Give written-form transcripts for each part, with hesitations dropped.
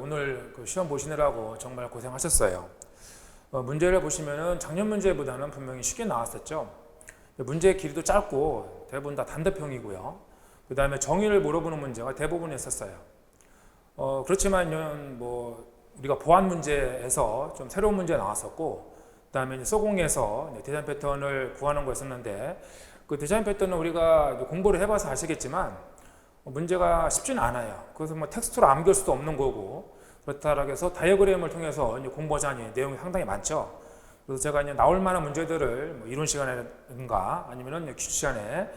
오늘 그 시험 보시느라고 정말 고생하셨어요. 문제를 보시면은 작년 문제보다는 분명히 쉽게 나왔었죠. 문제의 길이도 짧고 대부분 다 단답형이고요. 그 다음에 정의를 물어보는 문제가 대부분 했었어요. 그렇지만 뭐 우리가 보안 문제에서 좀 새로운 문제 나왔었고, 그 다음에 소공에서 디자인 패턴을 구하는 거였었는데, 그 디자인 패턴은 우리가 공부를 해봐서 아시겠지만 문제가 쉽지는 않아요. 그래서 뭐 텍스트로 암기할 수도 없는 거고, 그렇다고 해서 다이어그램을 통해서 공부하자니 내용이 상당히 많죠. 그래서 제가 이제 나올 만한 문제들을 뭐 이론 시간인가 아니면은 퀴즈 시간에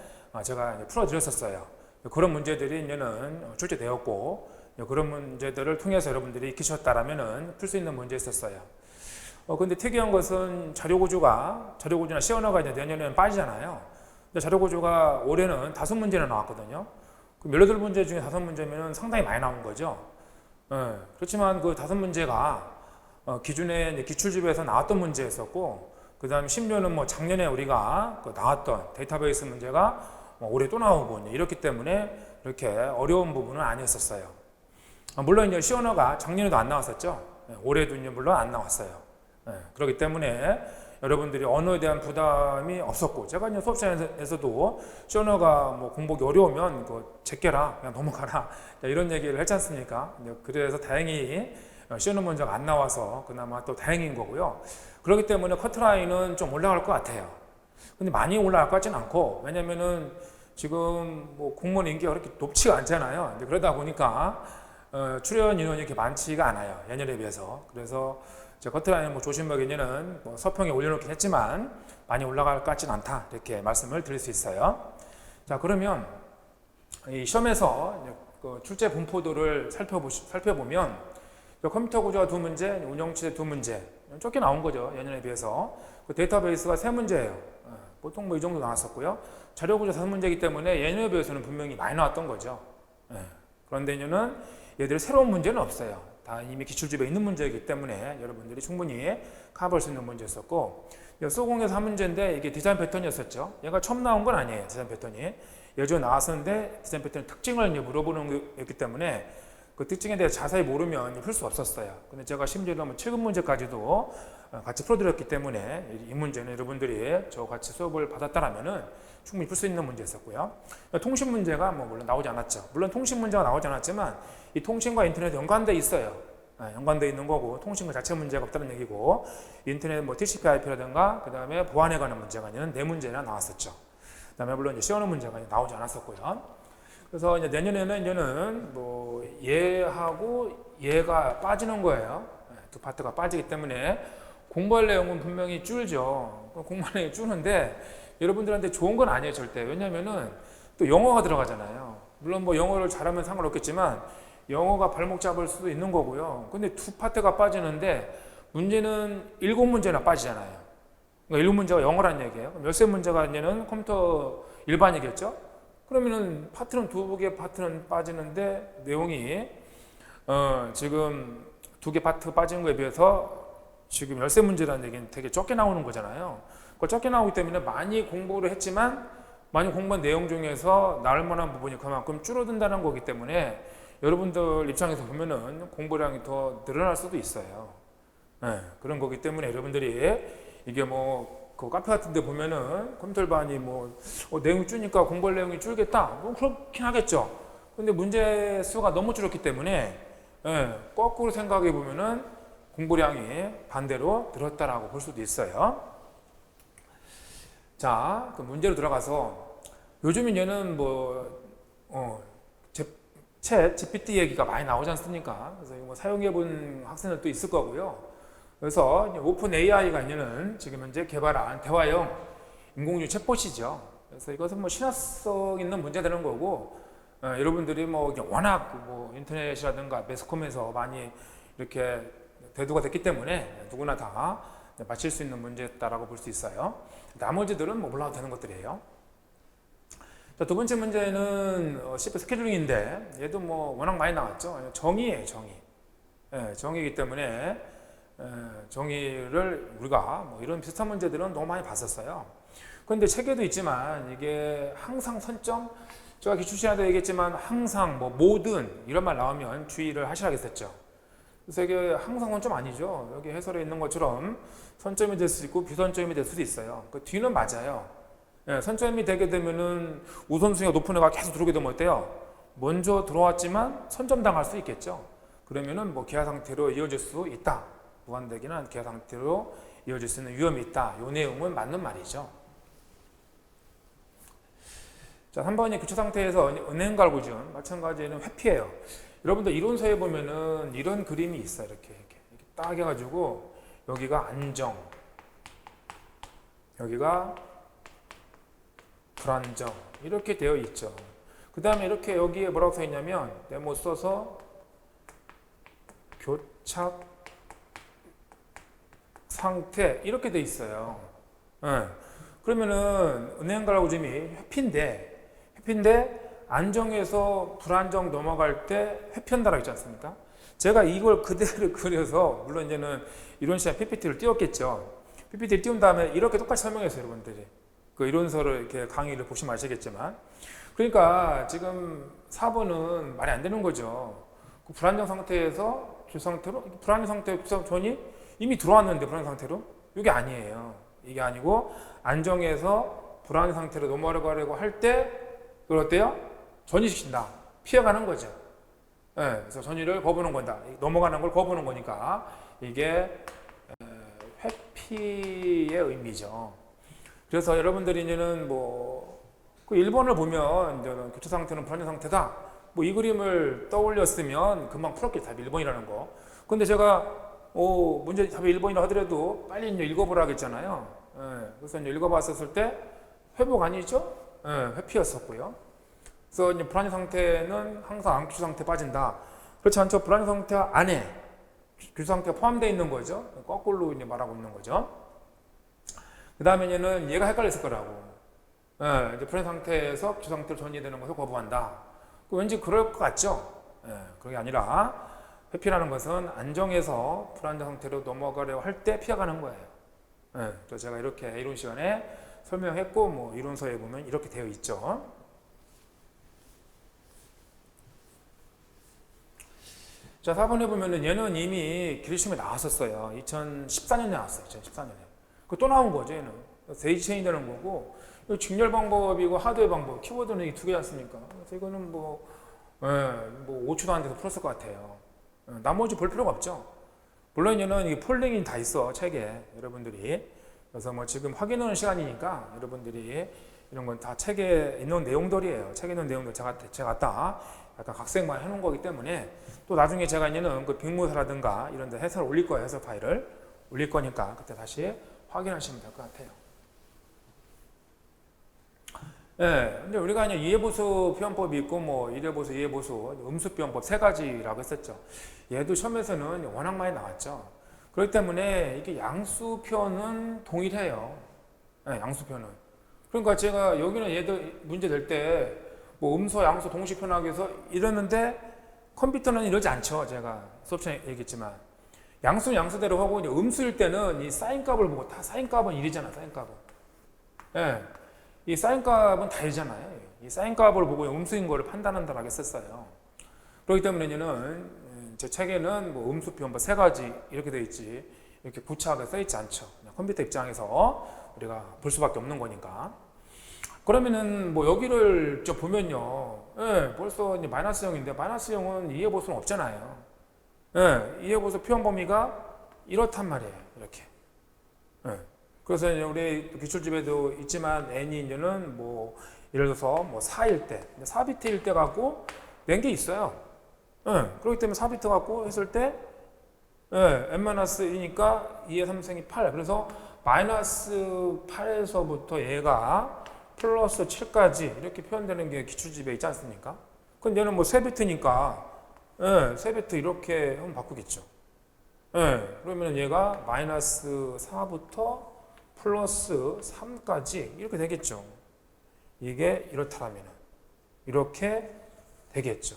제가 풀어드렸었어요. 그런 문제들이 이제는 출제되었고, 그런 문제들을 통해서 여러분들이 익히셨다라면은 풀 수 있는 문제였었어요. 근데 특이한 것은 자료구조나 시언어가 이제 내년에는 빠지잖아요. 근데 자료구조가 올해는 5문제나 나왔거든요. 그 18문제 중에 5문제면 상당히 많이 나온 거죠. 그렇지만 그 5문제가 기존에 기출집에서 나왔던 문제였었고, 그 다음에 심지어는 뭐 작년에 우리가 나왔던 데이터베이스 문제가 올해 또 나오고 이렇기 때문에 이렇게 어려운 부분은 아니었었어요. 물론 이제 시언어가 작년에도 안 나왔었죠. 올해도 이제 물론 안 나왔어요. 그렇기 때문에 여러분들이 언어에 대한 부담이 없었고, 제가 이제 수업 시간에서도 시언어가 뭐 공부하기 어려우면 제껴라, 그냥 넘어가라 이런 얘기를 했지 않습니까? 그래서 다행히 시언어 문제가 안 나와서 그나마 또 다행인 거고요. 그렇기 때문에 커트라인은 좀 올라갈 것 같아요. 근데 많이 올라갈 것 같지는 않고, 왜냐면은 지금 뭐 공무원 인기가 그렇게 높지가 않잖아요. 그러다 보니까 출연 인원이 이렇게 많지가 않아요, 예년에 비해서. 그래서 제 커트라인은 뭐 조심하기에는 뭐 서평에 올려놓긴 했지만 많이 올라갈 것 같지는 않다, 이렇게 말씀을 드릴 수 있어요. 자, 그러면 이 시험에서 그 출제 분포도를 살펴보면 컴퓨터 구조가 2문제, 운영체제 2문제, 적게 나온 거죠, 예년에 비해서. 그 데이터베이스가 3문제예요. 보통 뭐 이 정도 나왔었고요. 자료구조 5문제이기 때문에 예년에 비해서는 분명히 많이 나왔던 거죠. 그런데 이제는 얘들이 새로운 문제는 없어요. 다 이미 기출집에 있는 문제이기 때문에 여러분들이 충분히 커버할 수 있는 문제였었고, 소공에서 한 문제인데 이게 디자인 패턴이었었죠. 얘가 처음 나온 건 아니에요, 디자인 패턴이. 예전에 나왔었는데 디자인 패턴 특징을 이제 물어보는 거였기 때문에 그 특징에 대해 자세히 모르면 풀 수 없었어요. 근데 제가 심지어는 뭐 7급 문제까지도 같이 풀어드렸기 때문에 이 문제는 여러분들이 저 같이 수업을 받았다라면은 충분히 풀 수 있는 문제였었고요. 통신 문제가 뭐 물론 나오지 않았죠. 물론 통신 문제가 나오지 않았지만 이 통신과 인터넷 연관돼 있어요. 연관돼 있는 거고, 통신과 자체 문제가 없다는 얘기고, 인터넷 뭐 TCP/IP라든가 그 다음에 보안에 관한 문제가 있는 4문제나 나왔었죠. 그 다음에 물론 이제 시어너 문제가 나오지 않았었고요. 그래서 이제 내년에는 뭐 얘하고 얘가 빠지는 거예요. 두 파트가 빠지기 때문에 공부할 내용은 분명히 줄죠. 공부할 내용이 줄는데 여러분들한테 좋은 건 아니에요, 절대. 왜냐면은 또 영어가 들어가잖아요. 물론 뭐 영어를 잘하면 상관없겠지만 영어가 발목 잡을 수도 있는 거고요. 근데 2파트가 빠지는데 문제는 7문제나 빠지잖아요. 그러니까 7문제가 영어란 얘기예요. 몇세 문제가 이제는 컴퓨터 일반이겠죠? 그러면은 파트는 2개 파트는 빠지는데 내용이 지금 2개 파트 빠진 거에 비해서 지금 13문제라는 얘기는 되게 적게 나오는 거잖아요. 그 적게 나오기 때문에 많이 공부를 했지만 많이 공부한 내용 중에서 나올 만한 부분이 그만큼 줄어든다는 거기 때문에 여러분들 입장에서 보면은 공부량이 더 늘어날 수도 있어요. 그런 거기 때문에 여러분들이 이게 뭐 그 카페 같은 데 보면은 컴퓨터 반이 뭐 내용이 줄니까 공부할 내용이 줄겠다, 뭐 그렇긴 하겠죠. 근데 문제 수가 너무 줄었기 때문에 거꾸로 생각해 보면은 공부량이 반대로 늘었다라고 볼 수도 있어요. 자, 그 문제로 들어가서 요즘 이제는 뭐 챗 GPT 얘기가 많이 나오지 않습니까? 그래서 이거 뭐 사용해 본 학생들도 있을 거고요. 그래서 오픈 AI가 이제는 지금 현재 개발한 대화형 인공지능 챗봇이죠. 그래서 이것은 뭐 신화성 있는 문제되는 거고, 여러분들이 뭐 워낙 뭐 인터넷이라든가 매스컴에서 많이 이렇게 대두가 됐기 때문에 누구나 다 맞힐 수 있는 문제였다라고 볼 수 있어요. 나머지들은 뭐 몰라도 되는 것들이에요. 자, 2번째 문제는 C++ 스케줄링인데 얘도 뭐 워낙 많이 나왔죠. 정의예요, 정의. 정의이기 때문에 정의를 우리가 뭐 이런 비슷한 문제들은 너무 많이 봤었어요. 그런데 책에도 있지만 이게 항상 선점, 제가 기출 시간에도 얘기했지만 항상 뭐 모든 이런 말 나오면 주의를 하시라고 했었죠. 그래서 이게 항상은 좀 아니죠. 여기 해설에 있는 것처럼 선점이 될 수 있고 비선점이 될 수도 있어요. 그 뒤는 맞아요. 예, 선점이 되게 되면은 우선순위가 높은 애가 계속 들어오게 되면 어때요? 먼저 들어왔지만 선점당할 수 있겠죠. 그러면은 뭐 기아 상태로 이어질 수 있다. 무한대기는 기아 상태로 이어질 수 있는 위험이 있다. 이 내용은 맞는 말이죠. 자, 3번이 교체 상태에서 은행 갈구준 마찬가지는 회피예요. 여러분들 이론서에 보면은 이런 그림이 있어요. 이렇게 딱 해가지고 여기가 안정, 여기가 불안정 이렇게 되어 있죠. 그 다음에 이렇게 여기에 뭐라고 써 있냐면 네모 써서 교착 상태 이렇게 돼 있어요. 네. 그러면은 은행 갈구짐이 회피인데 안정에서 불안정 넘어갈 때 회피한다라고 했지 않습니까? 제가 이걸 그대로 그려서 물론 이제는 이론 시간 PPT를 띄웠겠죠. PPT를 띄운 다음에 이렇게 똑같이 설명했어요, 여러분들이. 그 이론서를 이렇게 강의를 보시면 아시겠지만. 그러니까 지금 4번은 말이 안 되는 거죠. 그 불안정 상태에서 주 상태로 불안정 상태 전이 이미 들어왔는데 불안정 상태로 이게 아니에요. 이게 아니고 안정에서 불안정 상태로 넘어가려고 할 때 그걸 어때요? 전이시킨다. 피해가는 거죠. 네, 그래서 전이를 거부는 건다. 넘어가는 걸 거부는 거니까 이게 회피의 의미죠. 그래서 여러분들이 이제는 그 1번을 보면 이제는 교체 상태는 불안정 상태다. 이 그림을 떠올렸으면 금방 풀었겠죠. 답이 1번이라는 거. 근데 제가 문제 답이 1번이라 하더라도 빨리 이제 읽어보라 했잖아요. 그래서 이제 읽어봤었을 때 회복 아니죠? 회피였었고요. 그래서 이제 불안정 상태는 항상 안교체 상태 빠진다. 그렇지 않죠? 불안정 상태 안에 교체 상태가 포함되어 있는 거죠. 거꾸로 이제 말하고 있는 거죠. 그 다음에는 얘가 헷갈렸을 거라고. 이제 불안 상태에서 교체 상태로 전이되는 것을 거부한다. 왠지 그럴 것 같죠? 그게 아니라 회피라는 것은 안정에서 불안정 상태로 넘어가려고 할 때 피해가는 거예요. 그래서 제가 이렇게 이론 시간에 설명했고 이론서에 보면 이렇게 되어 있죠. 자, 4번에 보면은 얘는 이미 기술시험에 나왔었어요. 2014년에 나왔어요. 2014년에. 그 또 나온 거죠, 얘는. 세이 체인 되는 거고, 직렬 방법이고 하드웨어 방법, 키워드는 이 두 개지 않습니까? 그래서 이거는 5초도 안 돼서 풀었을 것 같아요. 나머지 볼 필요가 없죠. 물론 얘는 이 폴링이 다 있어, 책에. 여러분들이. 그래서 지금 확인하는 시간이니까 여러분들이 이런 건 다 책에 있는 내용들이에요. 책에 있는 내용들 제가 다 약간 각색만 해놓은 거기 때문에 또 나중에 제가 이제는 그 빅모사라든가 이런 데 해설 올릴 거예요. 해설 파일을 올릴 거니까 그때 다시 확인하시면 될 것 같아요. 근데 우리가 이제 이해보수 표현법이 있고 이해보수, 이해보수, 음수표현법 세 가지라고 했었죠. 얘도 시험에서는 워낙 많이 나왔죠. 그렇기 때문에 이게 양수표현은 동일해요. 양수표현은. 그러니까 제가 여기는 얘도 문제 될 때 음수, 양수 동시 표현하기 위해서 이러는데 컴퓨터는 이러지 않죠. 제가 수업 전에 얘기했지만. 양수는 양수대로 하고 이제 음수일 때는 이 사인값을 보고 다 사인값은 1이잖아. 사인값은. 이 사인값은 다 1이잖아요. 이 사인값을 보고 음수인 거를 판단한다라고 했었어요. 그렇기 때문에 얘는 제 책에는 음수 표현 세 가지 이렇게 되어 있지 이렇게 구차하게 써 있지 않죠. 그냥 컴퓨터 입장에서 우리가 볼 수밖에 없는 거니까. 그러면은 여기를 좀 보면요, 벌써 이제 마이너스 0인데 마이너스 0은 이해보수는 없잖아요. 이해보수 표현 범위가 이렇단 말이에요. 이렇게. 그래서 이제 우리 기출집에도 있지만 n이 이제는 예를 들어서 4일 때, 4비트일 때 갖고 낸 게 있어요. 그렇기 때문에 4비트 갖고 했을 때 n-1이니까 2의 3승이 8. 그래서 마이너스 8에서부터 얘가 플러스 7까지 이렇게 표현되는 게 기출집에 있지 않습니까? 근데 얘는 3비트니까 3비트 이렇게 하면 바꾸겠죠. 그러면 얘가 마이너스 4부터 플러스 3까지 이렇게 되겠죠. 이게 이렇다라면 이렇게 되겠죠.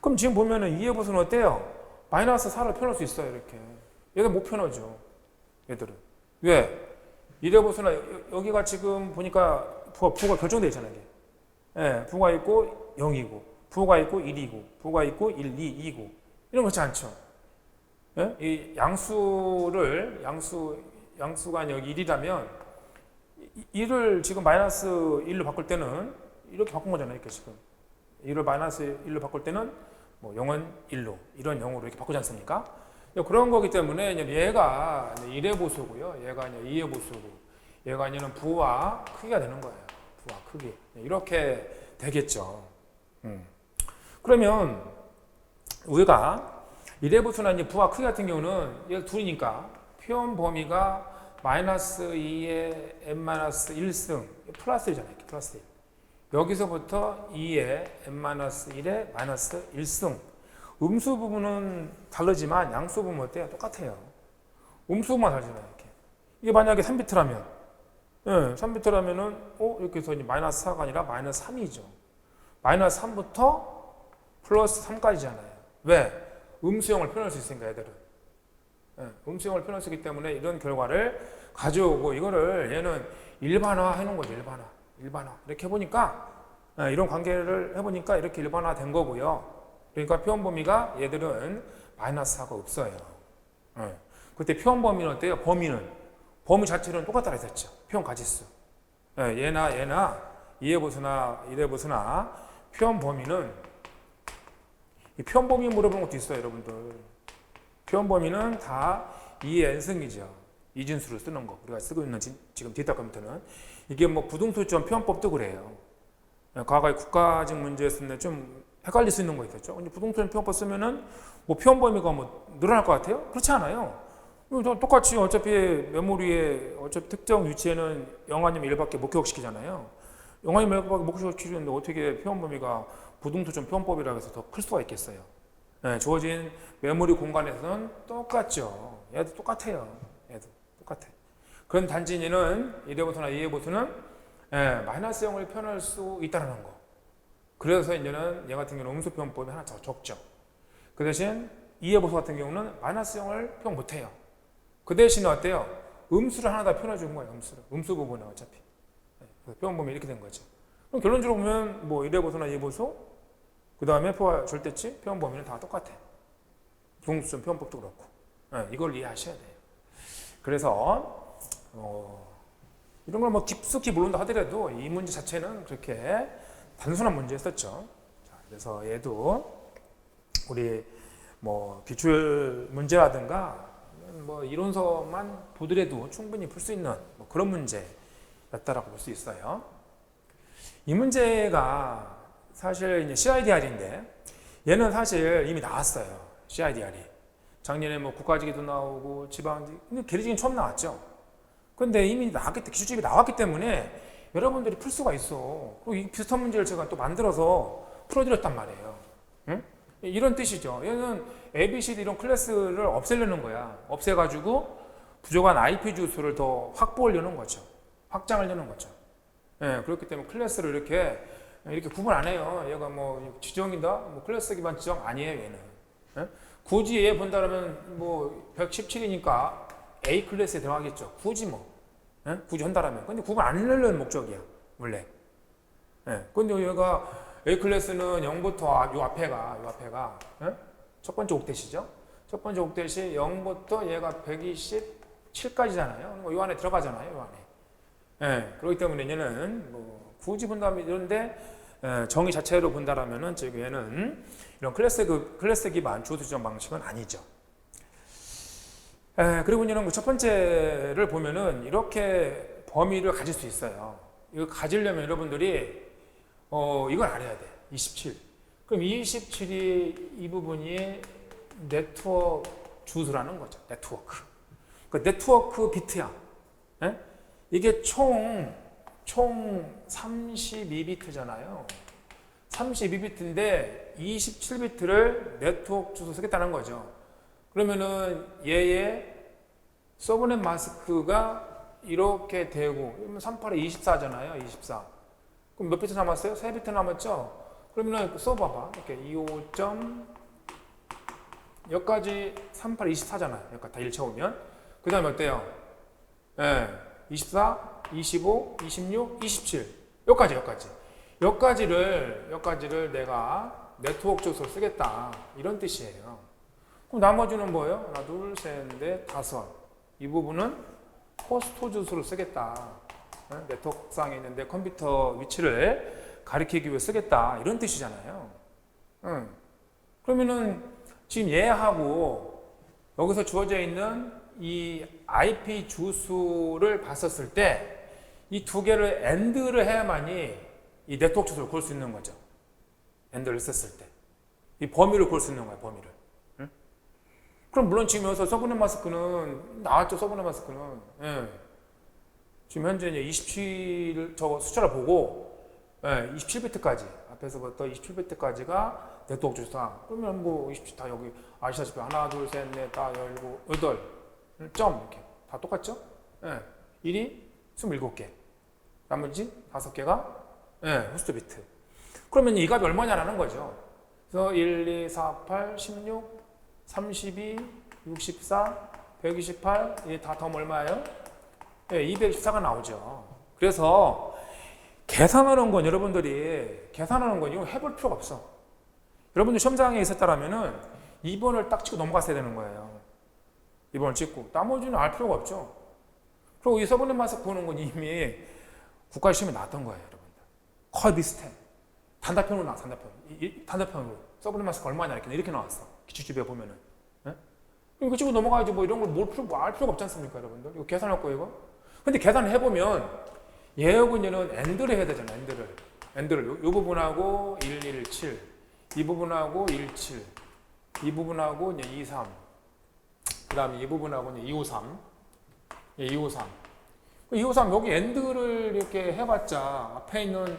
그럼 지금 보면은 이해보수는 어때요? 마이너스 4를 표현할 수 있어요. 이렇게. 얘들 못 표현하죠. 얘들은. 왜? 이해보수는 여기가 지금 보니까 부호가 결정되어 있잖아요. 이게. 부호가 있고 0이고 부호가 있고 1이고 부호가 있고 1, 2, 2고 이런 거 그렇지 않죠. 예? 이 양수가 여기 1이라면 1을 지금 마이너스 1로 바꿀 때는 이렇게 바꾼 거잖아요. 이렇게 지금 1을 마이너스 1로 바꿀 때는 뭐 0은 1로, 1은 0으로 이렇게 바꾸지 않습니까? 그런 거기 때문에 얘가 1의 보수고요. 얘가 2의 보수고, 얘가 얘는 부와 크기가 되는 거예요. 부와 크기. 이렇게 되겠죠. 그러면 우리가 1의 보수나 이제 부와 크기 같은 경우는 얘 둘이니까 표현 범위가 마이너스 2의 n-1승 플러스 1이잖아요. 플러스 1. 여기서부터 2의 n-1의 마이너스 1승. 음수 부분은 다르지만 양수 부분은 어때요? 똑같아요. 음수 부분만 다르잖아요. 이렇게. 이게 만약에 3비트라면, 예, 3비트라면은, 이렇게 해서 이제 마이너스 4가 아니라 마이너스 3이죠. 마이너스 3부터 플러스 3까지잖아요. 왜? 음수형을 표현할 수 있으니까, 애들은. 예, 음수형을 표현할 수 있기 때문에 이런 결과를 가져오고, 이거를 얘는 일반화 해놓은 거죠, 일반화. 이렇게 해보니까, 이런 관계를 해보니까 이렇게 일반화 된 거고요. 그러니까 표현 범위가 얘들은 마이너스 4가 없어요. 그때 표현 범위는 어때요? 범위 자체는 똑같다고 했었죠. 표현 가지수. 얘나 2의 보수나 1의 보수나 표현 범위는 이 표현 범위 물어보는 것도 있어요, 여러분들. 표현 범위는 다 2의 n승이죠. 이진수를 쓰는 거. 우리가 쓰고 있는 지금 데이터 컴퓨터는 이게 뭐 부등수점 표현법도 그래요. 과거에 국가직 문제였을 때 좀 헷갈릴 수 있는 거 있었죠. 근데 부동산 표현법 쓰면은 뭐 표현 범위가 뭐 늘어날 것 같아요? 그렇지 않아요. 똑같이 어차피 메모리에 어차피 특정 위치에는 0 아니면 1밖에 못 기억시키잖아요. 0 아니면 1밖에 못 기억시키는데 어떻게 표현 범위가 부등수점 표현법이라고 해서 더 클 수가 있겠어요. 네, 주어진 메모리 공간에서는 똑같죠. 얘도 똑같아요. 얘도 똑같아. 그런 단지 얘는 1의 보수나 2의 보수는 마이너스 0을 표현할 수 있다는 거. 그래서 이제는 얘 같은 경우는 음수 표현법이 하나 더 적죠. 그 대신 2의 보수 같은 경우는 마이너스 0을 표현 못해요. 그 대신에 어때요? 음수를 하나 더 표현해 준 거예요. 음수 부분은 어차피. 표현 보면 이렇게 된 거죠. 그럼 결론적으로 보면 뭐 1의 보수나 2의 보수, 그 다음에 표와 절대치, 표현 범위는 다 똑같아. 부등수점 표현법도 그렇고. 이걸 이해하셔야 돼요. 그래서 이런 걸 뭐 깊숙이 모른다 하더라도 이 문제 자체는 그렇게 단순한 문제였었죠. 자, 그래서 얘도 우리 뭐 기출 문제라든가 뭐 이론서만 보더라도 충분히 풀 수 있는 뭐 그런 문제였다라고 볼 수 있어요. 이 문제가 사실 이제 CIDR인데 얘는 사실 이미 나왔어요. CIDR이 작년에 뭐 국가직에도 나오고 지방직, 근데 계리직은 처음 나왔죠. 근데 이미 기출집이 나왔기 때문에 여러분들이 풀 수가 있어. 그리고 이 비슷한 문제를 제가 또 만들어서 풀어드렸단 말이에요. 응? 이런 뜻이죠. 얘는 ABCD 이런 클래스를 없애려는 거야. 없애가지고 부족한 IP 주소를 더 확보하려는 거죠. 확장하려는 거죠. 그렇기 때문에 클래스를 이렇게 구분 안 해요. 얘가 뭐 지정이다? 뭐 클래스 기반 지정 아니에요, 얘는. 굳이 얘 본다면 뭐 117이니까 A 클래스에 들어가겠죠. 굳이 굳이 한다라면. 근데 구분 안 하려는 목적이야, 원래. 근데 얘가 A 클래스는 0부터 요 앞에가 첫 번째 옥텟이죠. 첫 번째 옥텟이 0부터 얘가 127까지잖아요. 요 안에 들어가잖아요, 요 안에. 그렇기 때문에 얘는 뭐 굳이 본다면 이런데 정의 자체로 본다라면은 지금 얘는 이런 클래스 기반 주소 지정 방식은 아니죠. 그리고 이런 첫 번째를 보면은 이렇게 범위를 가질 수 있어요. 이거 가지려면 여러분들이 이걸 알아야 돼. 27. 그럼 27이 이 부분이 네트워크 주소라는 거죠. 네트워크. 그 네트워크 비트야. 이게 총 32비트잖아요. 32비트인데 27비트를 네트워크 주소 쓰겠다는 거죠. 그러면은 얘의 서브넷 마스크가 이렇게 되고, 그러면 38에 24잖아요. 24. 그럼 몇 비트 남았어요? 3비트 남았죠? 그러면은 써봐봐. 이렇게 25점 여기까지 38, 24잖아요. 여기까지 다 일쳐오면. 그 다음에 어때요? 24, 25, 26, 27. 여기까지. 여기까지를 내가 네트워크 주소로 쓰겠다. 이런 뜻이에요. 그럼 나머지는 뭐예요? 하나, 둘, 셋, 넷, 다섯. 이 부분은 호스트 주소를 쓰겠다. 네트워크상에 있는데 컴퓨터 위치를 가리키기 위해 쓰겠다. 이런 뜻이잖아요. 그러면은 지금 얘하고 여기서 주어져 있는 이 IP 주소를 봤었을 때 이 두 개를 AND를 해야만이 이 네트워크 주소를 볼 수 있는 거죠. AND를 썼을 때. 이 범위를 볼 수 있는 거예요, 범위를. 그럼 물론 지금 여기서 서브넷 마스크는 나왔죠, 서브넷 마스크는. 예. 지금 현재 이제 27 저 숫자를 보고 27비트까지 앞에서부터 27비트까지가 네트워크 주소다. 그러면 뭐 27 다 여기 아시다시피 하나, 둘, 셋, 넷, 다 열고 여덟 점 이렇게 다 똑같죠? 예. 1이 27개. 나머지 5개가 호스트 비트. 그러면 이 값이 얼마냐라는 거죠. 그래서 1, 2, 4, 8, 16, 32, 64, 128, 이게 다 더하면 얼마예요? 224가 나오죠. 그래서 계산하는 건 여러분들이 계산하는 건 이거 해볼 필요가 없어. 여러분들 시험장에 있었다라면은 2번을 딱 치고 넘어갔어야 되는 거예요. 2번을 찍고 나머지는 알 필요가 없죠. 그리고 이 서브넷 마스크 보는 건 이미 국가시험에 나왔던 거예요, 여러분들. 거의 비슷해. 단답형으로 나와, 단답형으로. 서브넷 마스크 얼마냐 이렇게 나왔어. 기출집에 보면은. 예? 이거 치고 넘어가야지 뭐 이런 걸 알 필요가 없지 않습니까, 여러분들? 이거 계산할 거예요, 이거? 근데 계산을 해보면 얘하고 얘는 AND를 해야 되잖아, AND를. 이 부분하고 117, 이 부분하고 17, 이 부분하고 이제 23, 그 다음에 이 부분하고 이제 253, 253. 253 여기 AND를 이렇게 해봤자 앞에 있는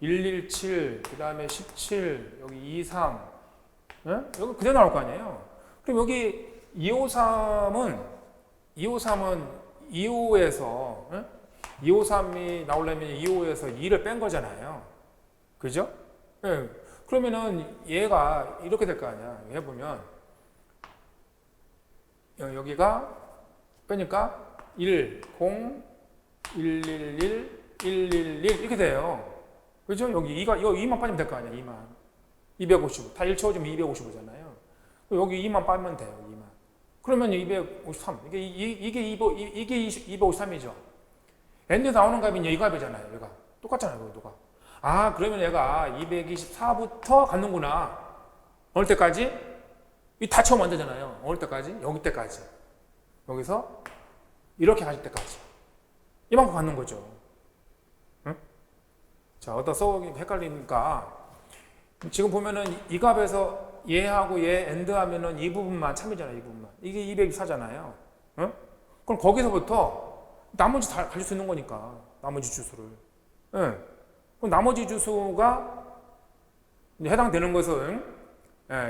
117, 그 다음에 17, 여기 23, 예? 여기 그대로 나올 거 아니에요. 그럼 여기 253은 25에서 253이 나오려면 25에서 2를 뺀 거잖아요. 그죠? 예. 그러면은 얘가 이렇게 될 거 아니야. 해보면 여기가 빼니까 1, 0, 111, 111 이렇게 돼요. 그죠? 여기 2만 빠지면 될 거 아니야. 2만. 255. 다 1 채워주면 255잖아요. 여기 2만 빠면 돼요. 2만. 그러면 253. 이게 253이죠. 엔드 나오는 값이 이 값이잖아요. 얘가. 똑같잖아요. 얘가. 아, 그러면 얘가 224부터 갖는구나. 어느 때까지? 이 다 채우면 안 되잖아요. 어느 때까지? 여기 때까지. 여기서 이렇게 가실 때까지. 이만큼 갖는 거죠. 응? 자, 어디다 써보기 헷갈리니까 지금 보면은 이 값에서 얘하고 얘 엔드 하면은 이 부분만 참이잖아요. 이 부분만. 이게 224잖아요. 응? 그럼 거기서부터 나머지 다 가질 수 있는 거니까. 나머지 주소를. 응? 그럼 나머지 주소가 해당되는 것은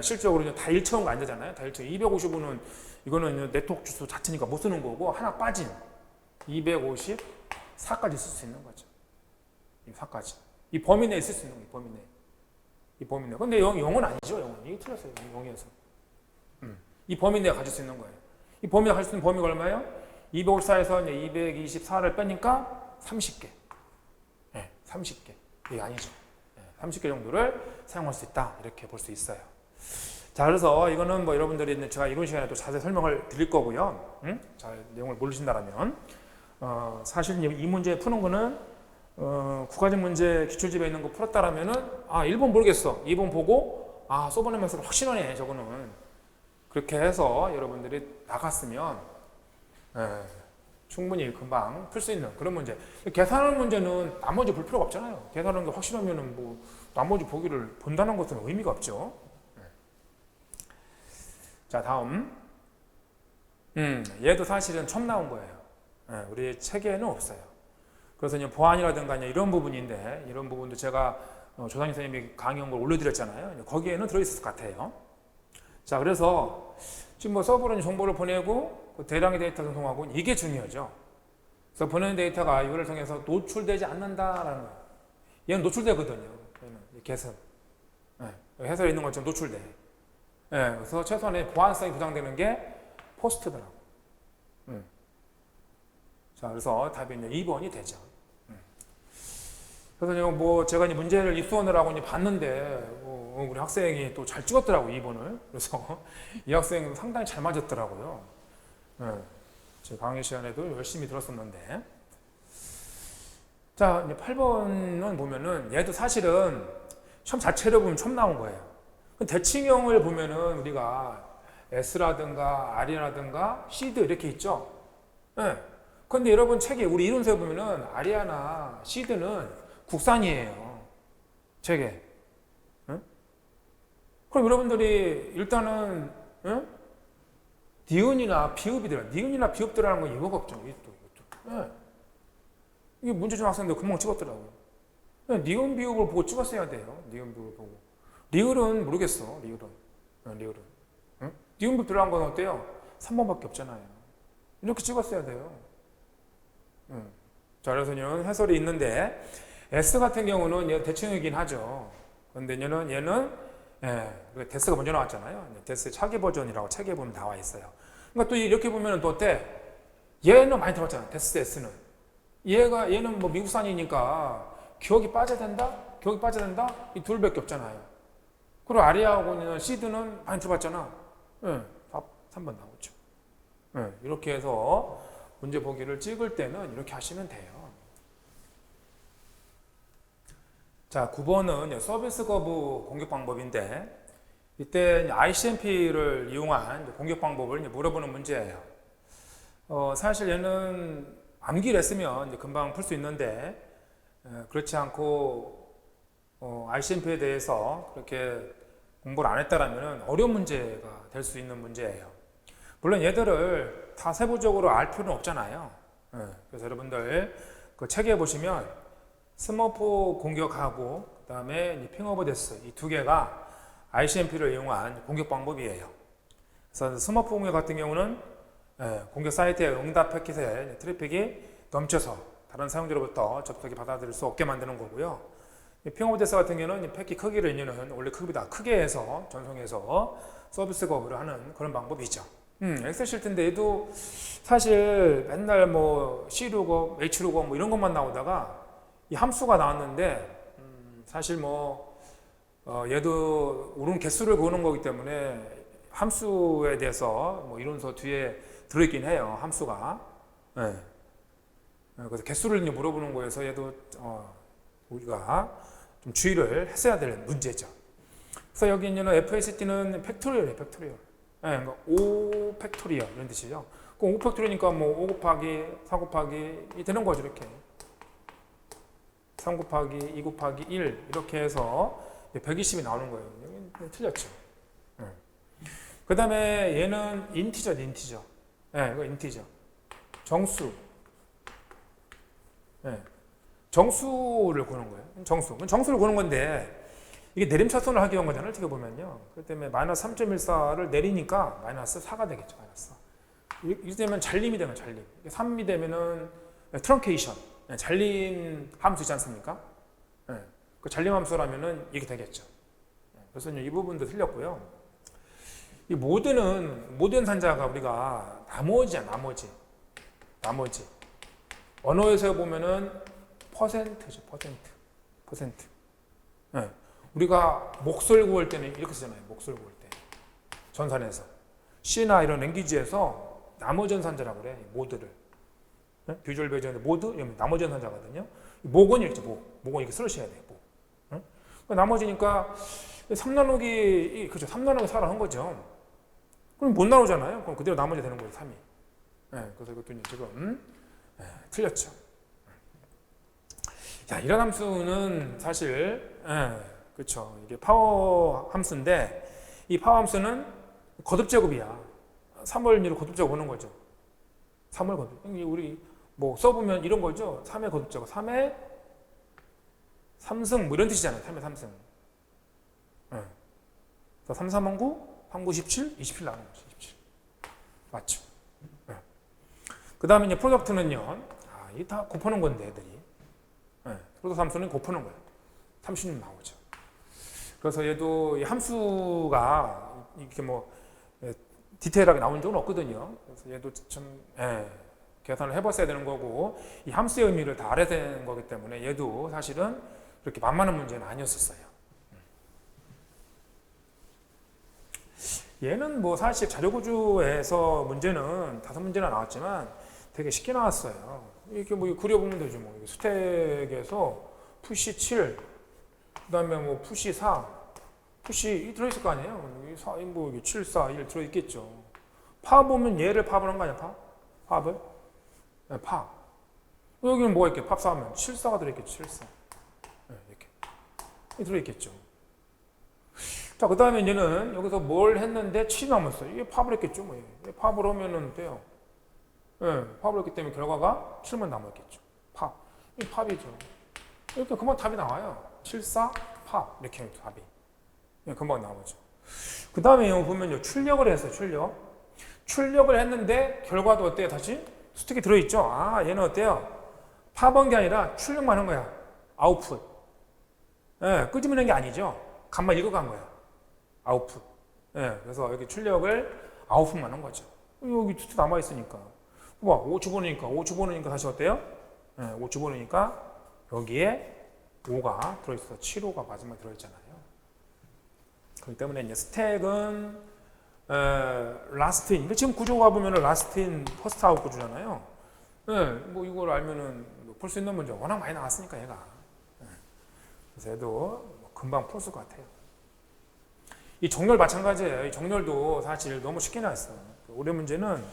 실적으로 다 일체화가 안 되잖아요. 다 일체화. 255는 이거는 네트워크 주소 자체니까 못 쓰는 거고 하나 빠진 254까지 쓸 수 있는 거죠. 이 4까지. 이 범위 내에 쓸 수 있는 거예요. 범위 내에. 이 범위 내에. 근데 0은 아니죠. 0은. 이게 틀렸어요. 0이어서. 이 범위 내에 가질 수 있는 거예요. 이 범위 내에 가질 수 있는 범위가 얼마예요? 254에서 224를 빼니까 30개. 네, 30개. 이게 아니죠. 30개 정도를 사용할 수 있다. 이렇게 볼 수 있어요. 자, 그래서 이거는 뭐 여러분들이 제가 이번 시간에 또 자세히 설명을 드릴 거고요. 잘 내용을 모르신다면 사실 이 문제 푸는 거는 국가적 문제 기출집에 있는 거 풀었다라면은 1번 모르겠어. 2번 보고 서브넷 마스크 확실하네. 저거는 그렇게 해서 여러분들이 나갔으면 충분히 금방 풀 수 있는 그런 문제. 계산하는 문제는 나머지 볼 필요가 없잖아요. 계산하는 게 확실하면은 뭐 나머지 보기를 본다는 것은 의미가 없죠. 자, 다음. 얘도 사실은 처음 나온 거예요. 우리 책에는 없어요. 그래서 이제 보안이라든가 이런 부분인데 이런 부분도 제가 조상희 선생님이 강의한 걸 올려드렸잖아요. 거기에는 들어있을 것 같아요. 자, 그래서 지금 뭐 서버는 정보를 보내고 대량의 데이터 전송하고 이게 중요하죠. 그래서 보내는 데이터가 이거를 통해서 노출되지 않는다라는 거예요. 얘는 노출되거든요. 얘는 개선. 해설에 있는 것처럼 노출돼. 그래서 최소한의 보안성이 보장되는 게 포스트더라고. 자, 그래서 답이 이제 2번이 되죠. 그래서 뭐 제가 이제 문제를 입수원을 하고 이제 봤는데 우리 학생이 또 잘 찍었더라고 2번을. 그래서 이 학생은 상당히 잘 맞았더라고요. 네. 제 강의 시간에도 열심히 들었었는데. 자, 이제 8번은 보면은 얘도 사실은 시험 자체를 보면 처음 나온 거예요. 대칭형을 보면은 우리가 S라든가 R이라든가 C드 이렇게 있죠. 네. 근데 여러분 책에 우리 이론서에 보면은 R이나 C드는 국산이에요. 책에. 네? 그럼 여러분들이 일단은 니은이나 비읍이 들어요. 니은이나 비읍 들어가는 건 이유가 없죠. 이것도. 네. 이게 문제 좀 학생들 금방 찍었더라고요. 니은 비읍을 보고 찍었어야 돼요. 니은 비읍을 보고. 리을은 모르겠어. 리을은. 응? 니은 비읍 들어간 건 어때요? 3번밖에 없잖아요. 이렇게 찍었어야 돼요. 응. 자, 그래서 얘는 해설이 있는데 S 같은 경우는 얘 대칭이긴 하죠. 그런데 얘는 데스가 먼저 나왔잖아요. 데스 차기 버전이라고 책에 보면 나와 있어요. 그러니까 또 이렇게 보면 또 어때? 얘는 많이 들었잖아. 데스 S는. 얘는 뭐 미국산이니까 기억이 빠져야 된다? 이 둘밖에 없잖아요. 그리고 아리아하고는 시드는 많이 들어봤잖아. 답 3번 나오죠. 이렇게 해서 문제 보기를 찍을 때는 이렇게 하시면 돼요. 자, 9번은 서비스 거부 공격 방법인데 이때 ICMP를 이용한 공격 방법을 물어보는 문제예요. 사실 얘는 암기를 했으면 금방 풀 수 있는데 그렇지 않고 ICMP에 대해서 그렇게 공부를 안 했다라면 어려운 문제가 될 수 있는 문제예요. 물론 얘들을 다 세부적으로 알 필요는 없잖아요. 그래서 여러분들 그 책에 보시면 스머프 공격하고 그 다음에 핑오버 데스 이 두 개가 ICMP를 이용한 공격 방법이에요. 그래서 스머프 공격 같은 경우는 공격 사이트의 응답 패킷에 트래픽이 넘쳐서 다른 사용자로부터 접속이 받아들일 수 없게 만드는 거고요. 핑오버 데스 같은 경우는 패킷 크기를 인연은 원래 크기보다 크게 해서 전송해서 서비스 거부를 하는 그런 방법이죠. 엑셀 실트인데 얘도 사실 맨날 뭐 C루거, H루거 뭐 이런 것만 나오다가 이 함수가 나왔는데 사실 뭐 얘도 오른 개수를 구하는 거기 때문에 함수에 대해서 뭐 이론서 뒤에 들어있긴 해요. 함수가. 그래서 개수를 물어보는 거여서 얘도 우리가 좀 주의를 했어야 될 문제죠. 그래서 여기 있는 FACT는 팩토리얼이에요. 팩토리얼. 그러니까 5 팩토리얼 이런 뜻이죠. 그 5 팩토리얼이니까 뭐 5 곱하기 4 곱하기 되는 거죠. 이렇게. 3 곱하기 2 곱하기 1 이렇게 해서 120이 나오는 거예요. 틀렸죠. 그 다음에 얘는 인티저죠. 이거 인티저. 정수. 정수를 구하는 거예요. 정수를 구하는 건데 이게 내림차순을 하기 위한 거잖아요. 어떻게 보면요. 그렇기 때문에 마이너스 3.14를 내리니까 마이너스 4가 되겠죠. 마이너스 4. 이렇게 되면 잔림이 되면 잔림. 3이 되면은 트렁케이션. 잔림 함수 있지 않습니까? 그 잔림 함수라면은 이게 되겠죠. 그래서 이 부분도 틀렸고요. 이 모든 산자가 우리가 나머지야, 나머지. 언어에서 보면은 퍼센트죠, 퍼센트. 우리가 목소리 구할 때는 이렇게 쓰잖아요. 목소리 구할 때. 전산에서. C나 이런 랭귀지에서 나머전산자라고 그래. 모드를. 비주얼 베이저인데 모드? 나머전산자거든요. 목은 이렇게, 목은 이렇게 쓰셔야 돼요. 나머지니까 3나누기, 그렇죠. 3나누기 4를 한 거죠. 그럼 못 나누잖아요. 그럼 그대로 나머지 되는 거예요. 3이. 그래서 이것도 지금 틀렸죠. 자, 이런 함수는 사실 그렇죠. 이게 파워 함수인데 이 파워 함수는 거듭 제곱이야. 3을 거듭 제곱 보는 거죠. 3을 거듭. 우리 뭐 써보면 이런 거죠. 3의 거듭 제곱. 3의 3승 뭐 이런 뜻이잖아요. 3의 3승. 그래서 3, 3, 9, 3, 9, 17, 27 나오는 거죠. 27. 맞죠. 그 다음에 이제 프로덕트는요. 이게 다 곱하는 건데 애들이. 프로덕트 함수는 곱하는 거예요. 36 나오죠. 그래서 얘도 이 함수가 이렇게 뭐 디테일하게 나온 적은 없거든요. 그래서 얘도 좀 계산을 해봤어야 되는 거고 이 함수의 의미를 다 알아야 되는 거기 때문에 얘도 사실은 그렇게 만만한 문제는 아니었었어요. 얘는 뭐 사실 자료구조에서 문제는 5문제나 나왔지만 되게 쉽게 나왔어요. 이렇게 뭐 그려보면 되죠. 뭐 스택에서 푸시 7, 그다음에 뭐 푸시 4, 푸시 들어있을 거 아니에요. 4, 뭐 7, 4, 1 들어있겠죠. 파 보면 얘를 팝을 한 거 아니야? 팝을? 네, 팝. 여기는 뭐가 있겠? 팝 4하면 7, 4가 들어있겠죠. 7, 4. 네, 이렇게 들어있겠죠. 자, 그 다음에 얘는 여기서 뭘 했는데 7이 남았어요. 이게 팝을 했겠죠. 뭐. 팝을 하면은 돼요. 예, 팝을 했기 때문에 결과가 7만 남았겠죠. 팝. 이 팝이죠. 이렇게 금방 답이 나와요. 7, 4, 팝. 이렇게 하면 답이. 예, 금방 나오죠. 그 다음에 여기 보면요. 출력을 했어요. 출력을 했는데 결과도 어때요? 다시? 스택이 들어있죠. 아, 얘는 어때요? 팝한 게 아니라 출력만 한 거야. 아웃풋. 예, 끄집어낸 게 아니죠. 값만 읽어간 거야. 아웃풋. 예, 그래서 여기 출력을 아웃풋만 한 거죠. 여기 스택 남아있으니까. 봐, 5 집어넣으니까 다시 어때요? 예, 5 집어넣으니까 여기에 5가 들어있어서 7호가 마지막에 들어있잖아요. 그렇기 때문에 이제 스택은 라스트인, 지금 구조가 보면 라스트인 퍼스트 아웃 구조잖아요. 예, 뭐 이걸 알면은 풀 수 있는 문제 워낙 많이 나왔으니까 얘가. 예, 그래서 얘도 뭐 금방 풀 것 같아요. 이 정렬 마찬가지예요. 이 정렬도 사실 너무 쉽게 나왔어요. 올해 문제는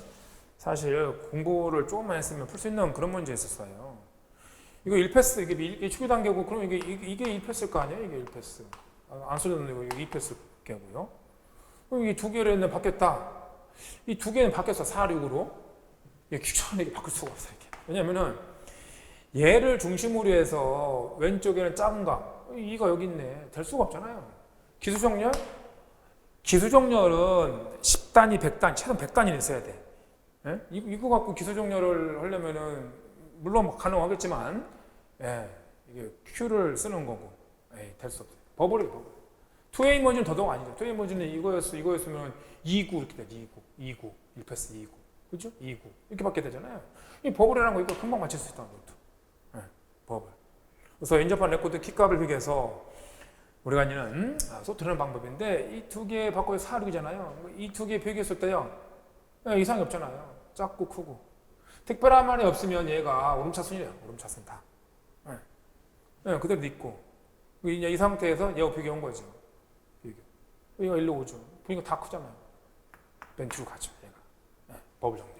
사실 공부를 조금만 했으면 풀 수 있는 그런 문제였었어요. 이거 1패스, 이게 추계 단계고, 그럼 이게 1패스일 거 아니에요? 이게 1패스. 안 써졌는데 이거 2패스겠고요. 그럼 이게 두 개를 했는데 바뀌었다. 이 두 개는 바뀌었어, 4, 6으로. 이게 귀찮게 바꿀 수가 없어요. 이렇게. 왜냐면은 얘를 중심으로 해서 왼쪽에는 작은 값, 2가 여기 있네. 될 수가 없잖아요. 기수정렬? 기수정렬은 10단위, 100단위, 최소 100단위는 있어야 돼. 예? 이거 갖고 기수정렬을 하려면은 물론 가능하겠지만, 예, 이게 Q를 쓰는 거고, 예, 될 수 없어요. 버블이에요, 버블. 2A 머지는 더더욱 아니죠. 2A 머지는 이거였으면 2구 이렇게 돼. 2구, 1패스 2구. 그죠? 2구. 이렇게 받게 되잖아요. 이 버블이라는 거 이거 금방 맞출 수 있다는 것도. 예, 버블. 그래서 인접한 레코드 키값을 비교해서 우리가 이제는 소트하는 방법인데 이 두 개 바꿔서 4, 6이잖아요. 이 두 개 비교했을 때요. 예, 이상이 없잖아요. 작고 크고. 특별한 말이 없으면 얘가 오름차순이래요. 오름차순 다. 예. 예, 그대로 있고. 이제 이 상태에서 얘가 비교한 거죠. 비교. 얘가 일로 오죠. 보니까 다 크잖아요. 벤치로 가죠. 얘가. 예, 버블 정렬.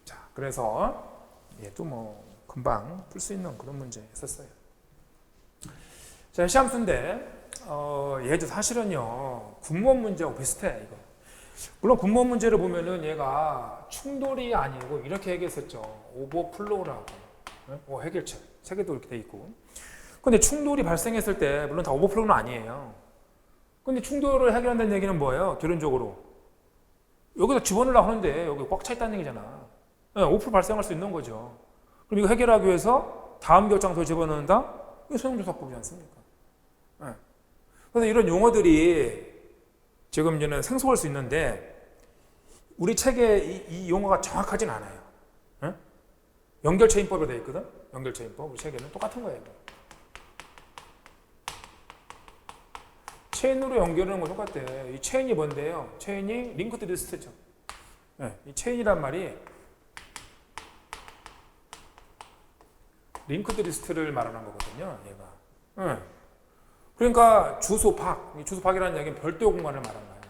자, 그래서 얘도 뭐 금방 풀 수 있는 그런 문제 했었어요. 자, 시험수인데 얘도 사실은요 군무원 문제하고 비슷해. 이거. 물론 군무원 문제를 보면은 얘가 충돌이 아니고 이렇게 얘기했었죠. 오버플로우라고. 해결책. 세 개도 이렇게 돼 있고. 근데 충돌이 발생했을 때 물론 다 오버플로우는 아니에요. 근데 충돌을 해결한다는 얘기는 뭐예요? 결론적으로 여기다 집어넣으려고 하는데 여기 꽉 차 있다는 얘기잖아. 오플 발생할 수 있는 거죠. 그럼 이거 해결하기 위해서 다음 결장소에 집어넣는다? 이게 소용조사법이지 않습니까? 그래서 이런 용어들이 지금 이제는 생소할 수 있는데 우리 책에 이 용어가 정확하진 않아요. 연결체인법으로 되어 있거든. 연결체인법 우리 책에는 똑같은 거예요. 체인으로 연결하는 거 똑같아. 이 체인이 뭔데요? 체인이 링크드 리스트죠. 이 체인이란 말이 링크드 리스트를 말하는 거거든요. 얘가. 그러니까 주소팍이라는 얘기는 별도 공간을 말하는 거예요.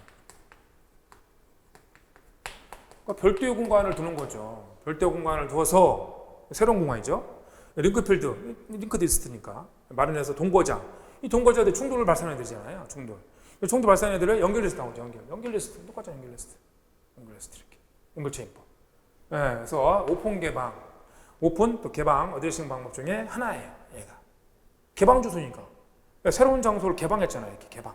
그러니까 별도 공간을 두는 거죠. 별도 공간을 두어서 새로운 공간이죠. 링크필드, 링크드 리스트니까 마련해서 동거자. 이 동거자들 충돌을 발생해야 되잖아요. 충돌 발생한 애들을 연결 리스트 나오죠. 연결 리스트 똑같죠. 연결 리스트 이렇게 연결체인법. 그래서 오픈 개방, 오픈 또 개방 어드레싱 방법 중에 하나예요. 얘가 개방 주소니까 새로운 장소를 개방했잖아요. 이렇게 개방.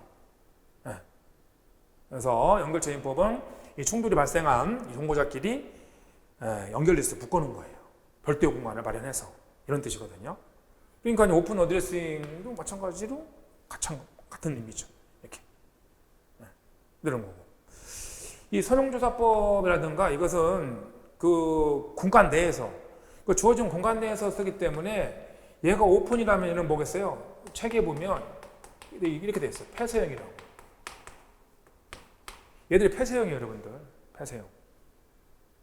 그래서 연결체인법은 이 충돌이 발생한 이 동거자끼리 연결 리스트 묶어놓은 거예요. 별도의 공간을 마련해서 이런 뜻이거든요. 그러니까 오픈 어드레싱도 마찬가지로 같은 의미죠. 이렇게 이런 거고. 이 선용조사법이라든가 이것은 그 공간 내에서 그 주어진 공간 내에서 쓰기 때문에 얘가 오픈이라면 얘는 뭐겠어요? 책에 보면 이렇게 돼 있어요. 폐쇄형이라고. 얘들이 폐쇄형이에요, 여러분들. 폐쇄형.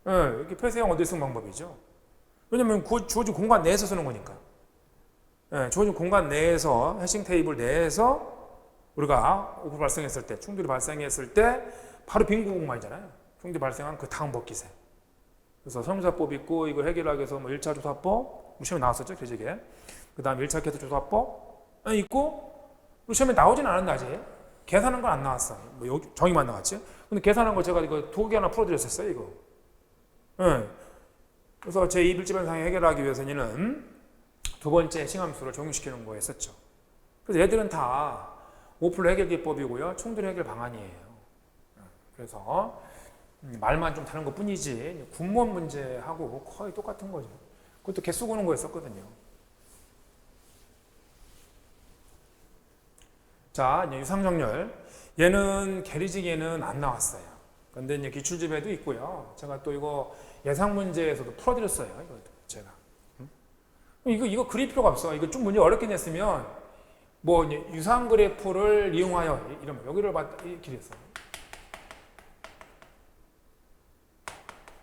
예, 이렇게 폐쇄형 어디 쓰는 방법이죠. 왜냐면 주어진 공간 내에서 쓰는 거니까. 예, 주어진 공간 내에서, 해싱 테이블 내에서 우리가 오프 발생했을 때, 충돌이 발생했을 때 바로 빈 공간이잖아요. 충돌이 발생한 그 다음 법기세. 그래서 성조사법 있고 이걸 해결하기 위해서 뭐 1차 조사법, 시험에 나왔었죠, 교직에. 그 다음 1차 계속 조사법 있고, 시험에 나오진 않았는데 아직. 계산한 건 안 나왔어. 뭐 여기 정의만 나왔지. 근데 계산한 거 제가 이거 2개 하나 풀어드렸었어요, 이거. 예. 그래서 제2빌집현상에 해결하기 위해서는 두 번째 싱함수를 적용시키는 거였었죠. 그래서 얘들은 다 오플로 해결 기법이고요. 충돌 해결 방안이에요. 그래서 말만 좀 다른 것 뿐이지 군무원 문제하고 거의 똑같은 거죠. 그것도 개수 구는 거였었거든요. 자, 이제 유상정렬. 얘는 계리직에는 안 나왔어요. 근데 이제 기출집에도 있고요. 제가 또 이거 예상 문제에서도 풀어드렸어요. 이거 제가. 이거 그릴 필요가 없어. 이거 좀 문제 어렵게 냈으면 뭐 이제 유상 그래프를 이용하여 이러면 여기를 이렇게 했어요.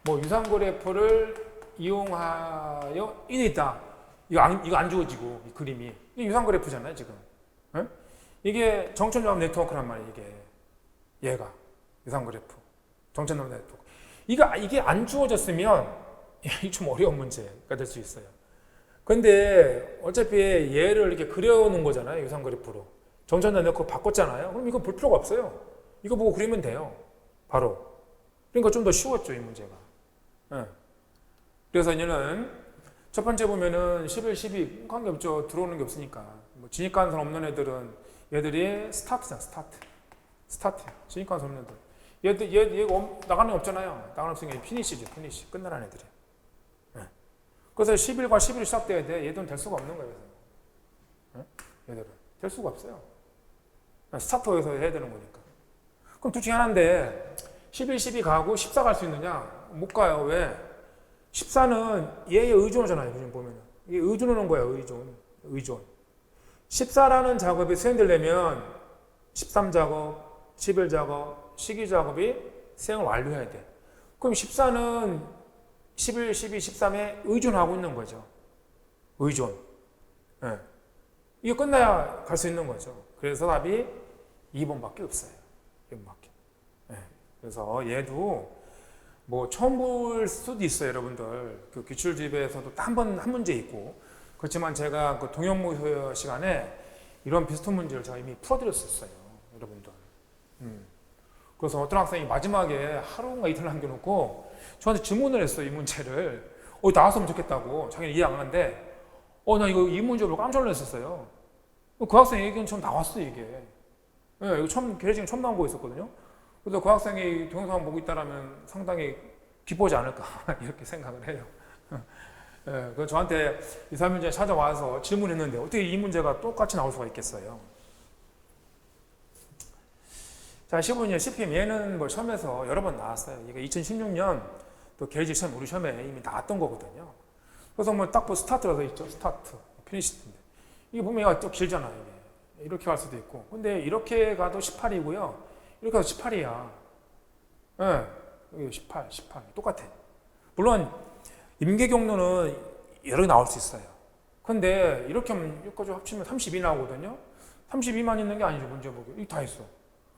뭐 유상 그래프를 이용하여 인에 있다. 이거 안 주어지고 이 그림이 이게 유상 그래프잖아요, 지금. 네? 이게 정천조합 네트워크란 말이에요. 얘가 유상 그래프, 정천조합 네트워크. 이게 안 주어졌으면 이게 좀 어려운 문제가 될 수 있어요. 근데 어차피 얘를 이렇게 그려놓은 거잖아요, 유상 그래프로. 정천조합 네트워크 바꿨잖아요. 그럼 이거 볼 필요가 없어요. 이거 보고 그리면 돼요, 바로. 그러니까 좀 더 쉬웠죠, 이 문제가. 네. 그래서 얘는 첫 번째 보면은 11, 12 관계없죠. 들어오는 게 없으니까. 뭐 진입가능성 없는 애들은 얘들이 스타트잖아, 스타트. 진입가능성 없는 애들. 얘 나가는 게 없잖아요. 나가는 없으니까 피니시죠, 피니시. 끝나는 애들이. 네. 그래서 11과 11이 시작돼야 돼. 얘들은 될 수가 없는 거예요. 네? 얘들은. 될 수가 없어요. 스타트에서 해야 되는 거니까. 그럼 둘 중에 하나인데 11, 12 가고 14 갈 수 있느냐? 못 가요. 왜? 14는 얘에 의존하잖아요. 지금 보면은. 이게 의존하는 거예요. 의존. 14라는 작업이 수행되려면 13작업, 11작업, 12작업이 수행을 완료해야 돼. 그럼 14는 11, 12, 13에 의존하고 있는 거죠. 의존. 네. 이게 끝나야 갈 수 있는 거죠. 그래서 답이 2번밖에 없어요. 2번밖에. 네. 그래서 얘도 뭐 처음 볼 수도 있어요, 여러분들. 그 기출집에서도 한 문제 있고. 그렇지만 제가 그 동영모 시간에 이런 비슷한 문제를 제가 이미 풀어드렸었어요, 여러분들. 그래서 어떤 학생이 마지막에 하루인가 이틀 남겨놓고 저한테 질문을 했어요, 이 문제를. 나왔으면 좋겠다고. 자기는 이해 안 하는데, 나 이 문제 보고 깜짝 놀랐었어요. 그 학생 얘기는 처음 나왔어, 이게. 네, 이거 계획이 처음 나온 거였었거든요. 그래서 그 학생이 동영상 보고 있다라면 상당히 기뻐하지 않을까, 이렇게 생각을 해요. 네, 그 저한테 2, 3일 전에 찾아와서 질문했는데 어떻게 이 문제가 똑같이 나올 수가 있겠어요. 자, 15년 CPM 얘는 뭐 시험에서 여러 번 나왔어요. 이게 2016년 또 계획 시험 우리 시험에 이미 나왔던 거거든요. 그래서 뭐 딱 스타트라서 있죠. 스타트, 피니시인데 이게 보면 얘가 또 길잖아요. 이게. 이렇게 갈 수도 있고. 근데 이렇게 가도 18이고요. 이렇게 가도 18이야. 예. 네, 18 똑같아. 물론 임계경로는 여러 개 나올 수 있어요. 근데 이렇게 하면 여기까지 합치면 32 나오거든요. 32만 있는 게 아니죠, 문제 보기. 이거 다 있어.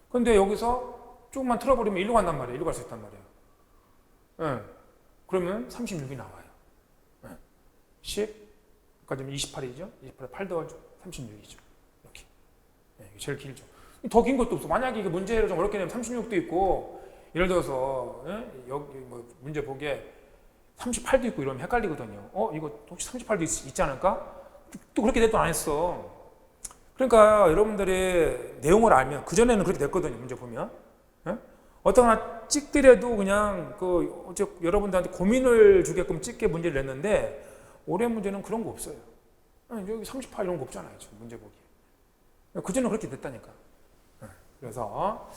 근데 여기서 조금만 틀어버리면 1로 간단 말이에요. 1로 갈 수 있단 말이에요. 네. 그러면 36이 나와요. 네. 10, 까지 28이죠. 28에 8 더하죠. 36이죠. 이렇게. 네, 이게 제일 길죠. 더 긴 것도 없어. 만약에 이게 문제를 좀 어렵게 내면 36도 있고, 예를 들어서, 여기 뭐 문제 보기에 38도 있고 이러면 헷갈리거든요. 이거 혹시 38도 있지 않을까? 또 그렇게 대도 안 했어. 그러니까 여러분들이 내용을 알면, 그전에는 그렇게 됐거든요, 문제 보면. 예? 어떤 하나 찍더라도 그냥 여러분들한테 고민을 주게끔 찍게 문제를 냈는데, 올해 문제는 그런 거 없어요. 여기 38 이런 거 없잖아요, 지금 문제 보기. 그전에는 그렇게 됐다니까. 그래서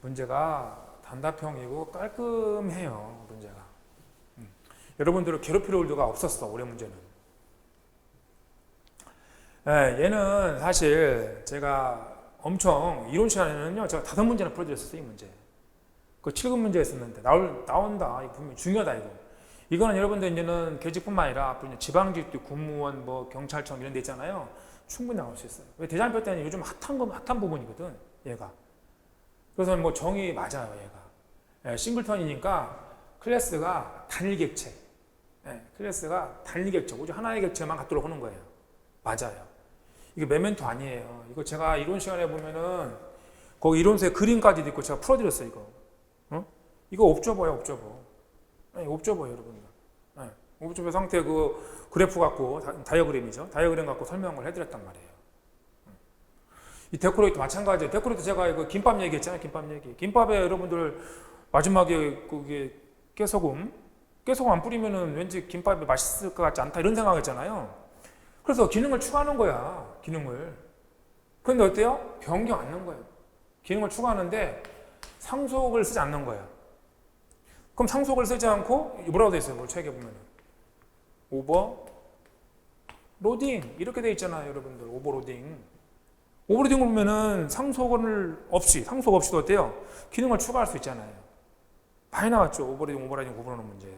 문제가 단답형이고 깔끔해요, 문제가. 여러분들을 괴롭힐 일도가 없었어, 올해 문제는. 얘는 사실 제가 엄청 이론 시간에는요, 제가 5문제나 풀어드렸었어요, 이 문제. 그 7급 문제 있었는데 나온다. 이거 분명히 중요하다 이거. 이거는 여러분들 이제는 교직뿐만 아니라 앞으로 이제 지방직도 공무원, 뭐 경찰청 이런 데 있잖아요. 충분히 나올 수 있어요. 왜 대장표 때는 요즘 핫한 부분이거든. 얘가. 그래서 뭐 정의 맞아요. 얘가. 예, 싱글턴이니까 클래스가 단일 객체. 예, 클래스가 단일 객체. 오직 하나의 객체만 갖도록 하는 거예요. 맞아요. 이게 메멘토 아니에요. 이거 제가 이론 시간에 보면은 거기 이론서에 그림까지도 있고 제가 풀어드렸어요. 이거. 이거 옵저버야, 옵저버. 옵저버예요, 여러분들. 네. 옵저버 상태 그 그래프 갖고 다이어그램이죠. 다이어그램 갖고 설명을 해드렸단 말이에요. 이 데코레이트 마찬가지예요. 데코레이트 제가 이거 김밥 얘기했잖아요. 김밥 얘기. 김밥에 여러분들 마지막에 그게 깨소금 안 뿌리면은 왠지 김밥이 맛있을 것 같지 않다 이런 생각했잖아요. 그래서 기능을 추가하는 거야. 기능을. 그런데 어때요? 변경 안 넣은 거예요. 기능을 추가하는데 상속을 쓰지 않는 거예요. 그럼 상속을 쓰지 않고 뭐라고 돼 있어요? 뭐 책에 보면은 오버 로딩 이렇게 돼 있잖아요, 여러분들. 오버로딩을 보면은 상속 없이도 어때요? 기능을 추가할 수 있잖아요. 많이 나왔죠. 오버라이딩 구분하는 문제.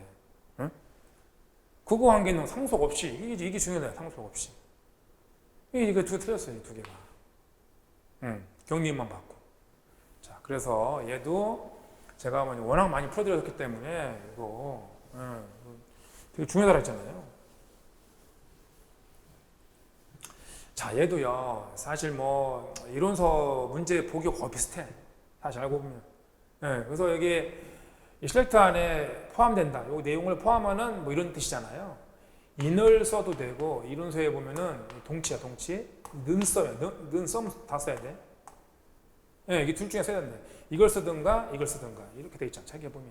응? 그거 한 개는 상속 없이 이게 중요해요. 상속 없이 이게 두 개 틀렸어요. 이 두 개가. 경리만 받고. 자, 그래서 얘도 제가 워낙 많이 풀어드렸기 때문에 이거 되게 중요하다 했잖아요. 자, 얘도요. 사실 뭐 이론서 문제 보기 거의 비슷해. 사실 알고 보면. 그래서 여기 이 실렉트 안에 포함된다. 이 내용을 포함하는 뭐 이런 뜻이잖아요. 인을 써도 되고 이론서에 보면은 동치야, 동치. 는 써요. 는 써면 다 써야 돼. 이게 둘 중에 써야 된다. 이걸 쓰든가 이렇게 돼 있잖아. 책에 보면.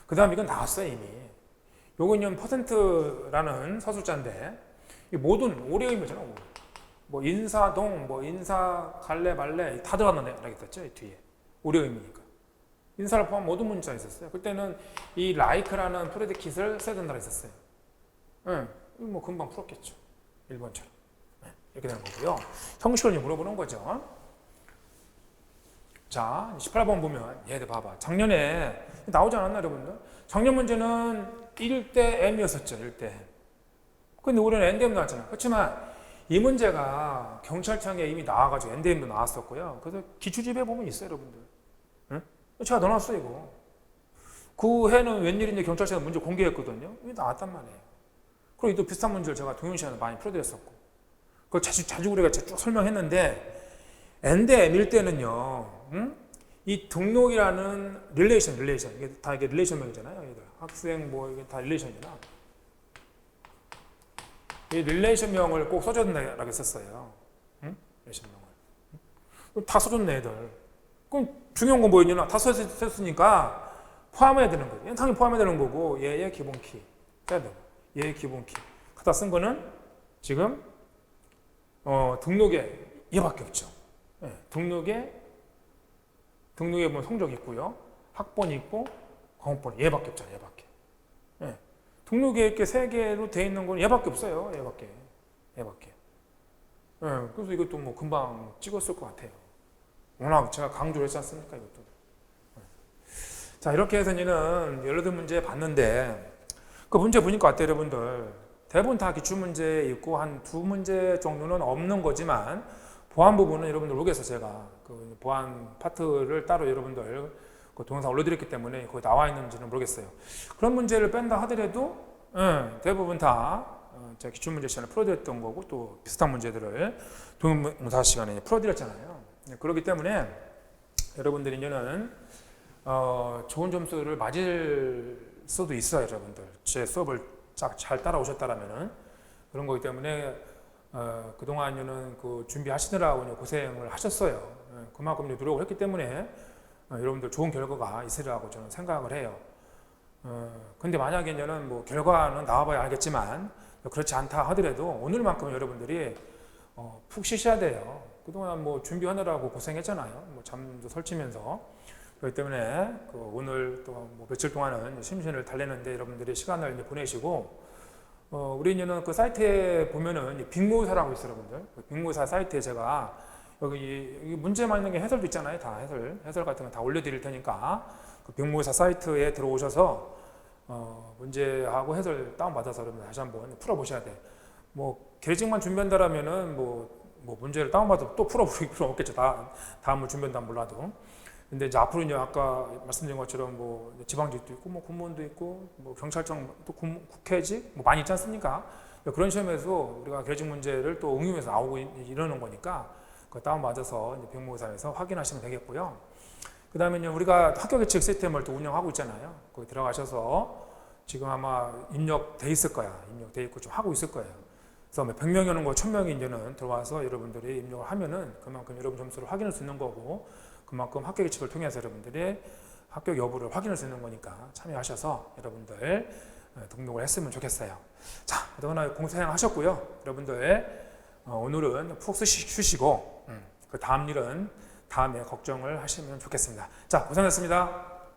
그 다음 이건 나왔어요 이미. 요거는 퍼센트라는 서술자인데 이 모든 오래 의미잖아. 뭐 인사동, 뭐 인사 갈래 말래 다 들어갔는데 알겠죠? 뒤에 오래 의미니까. 인사를 포함한 모든 문자가 있었어요. 그때는 이 like라는 프레디킷을 써야 된다고 했었어요. 뭐 금방 풀었겠죠. 1번처럼. 이렇게 되는 거고요. 형식을 물어보는 거죠. 자, 18번 보면 얘들 봐봐. 작년에 나오지 않았나 여러분들? 작년 문제는 1대 M이었었죠. 1대 M. 근데 올해는 NDM 나왔잖아요. 그렇지만 이 문제가 경찰청에 이미 나와가지고 NDM도 나왔었고요. 그래서 기출집에 보면 있어요, 여러분들. 응? 제가 넣어놨어요, 이거. 그 해는 웬일인지 경찰청에 문제 공개했거든요. 이게 나왔단 말이에요. 그리고 또 비슷한 문제를 제가 동영시간에 많이 풀어드렸었고. 그걸 자주 우리가 쭉 설명했는데 NDM일 때는요. 이 등록이라는 릴레이션 이게 다 이게 릴레이션명이잖아요. 얘들. 학생 뭐 이게 다 릴레이션이잖아. 이 릴레이션명을 꼭 써줘야 된다고 했었어요. 릴레이션명을. 다 써줬네 애들. 그럼 중요한 건 뭐였냐? 다 썼으니까 포함해야 되는 거예요. 당연히 포함해야 되는 거고 얘의 기본키 써야 되고 얘의 기본키 갖다 쓴 거는 지금 등록에 얘밖에 없죠. 등록에 보면 성적 있고요. 학번 있고 과목번 얘밖에 없잖아요. 얘밖에. 등록에 이렇게 3개로 돼 있는 건 얘밖에 없어요. 얘밖에. 그래서 이것도 뭐 금방 찍었을 것 같아요. 워낙 제가 강조를 했지 않습니까? 이것도. 자, 이렇게 해서 이제는 여러 문제 봤는데 그 문제 보니까 어때요, 여러분들? 대부분 다 기출문제 있고 한 2문제 정도는 없는 거지만 보안 부분은 여러분들 로그에서 제가 그 보안 파트를 따로 여러분들 그 동영상 올려드렸기 때문에 거기 나와 있는지는 모르겠어요. 그런 문제를 뺀다 하더라도 대부분 다 제가 기출문제 시간에 풀어드렸던 거고 또 비슷한 문제들을 동영상 시간에 풀어드렸잖아요. 그렇기 때문에 여러분들이 이제는 좋은 점수를 맞을 수도 있어요, 여러분들. 제 수업을 잘 따라오셨다라면은 그런 거기 때문에 그동안에는 그 준비하시느라고 고생을 하셨어요. 그만큼 노력을 했기 때문에 여러분들 좋은 결과가 있으리라고 저는 생각을 해요. 근데 만약에는 뭐 결과는 나와봐야 알겠지만 그렇지 않다 하더라도 오늘만큼 여러분들이 푹 쉬셔야 돼요. 그동안 뭐 준비하느라고 고생했잖아요. 뭐 잠도 설치면서. 그렇기 때문에 오늘 또 뭐 며칠 동안은 심신을 달래는데 여러분들이 시간을 이제 보내시고 우리 이제는 그 사이트에 보면은 빅모사라고 있어요, 여러분들. 그 빅모사 사이트에 제가 여기 문제만 있는 게 해설도 있잖아요. 다 해설 같은 거 다 올려드릴 테니까 그 병무사 사이트에 들어오셔서 문제하고 해설 다운받아서 여러분 다시 한번 풀어보셔야 돼. 뭐 계획만 준비한다라면은 뭐 문제를 다운받아도 또 풀어볼 필요 없겠죠. 다음을 준비한다면 몰라도. 근데 이제 앞으로 이제 아까 말씀드린 것처럼 뭐 지방직도 있고 뭐 공무원도 있고 뭐 경찰청 또 국회직 뭐 많이 있지 않습니까? 그런 시험에서 우리가 계획 문제를 또 응용해서 나오고 이러는 거니까 그 다운받아서 이제 병무사에서 확인하시면 되겠고요. 그 다음에 이제 우리가 학교 계획 시스템을 또 운영하고 있잖아요. 거기 들어가셔서 지금 아마 입력돼 있을 거야. 입력돼 있고 좀 하고 있을 거예요. 그래서 뭐 100명이 오는 거 1000명이 이제는 들어와서 여러분들이 입력을 하면은 그만큼 여러분 점수를 확인할 수 있는 거고 그만큼 학교 계획을 통해서 여러분들이 합격 여부를 확인할 수 있는 거니까 참여하셔서 여러분들 등록을 했으면 좋겠어요. 자, 그동안 공부사양 하셨고요. 여러분들 오늘은 푹 쉬시고 그 다음 일은 다음에 걱정을 하시면 좋겠습니다. 자, 고생하셨습니다.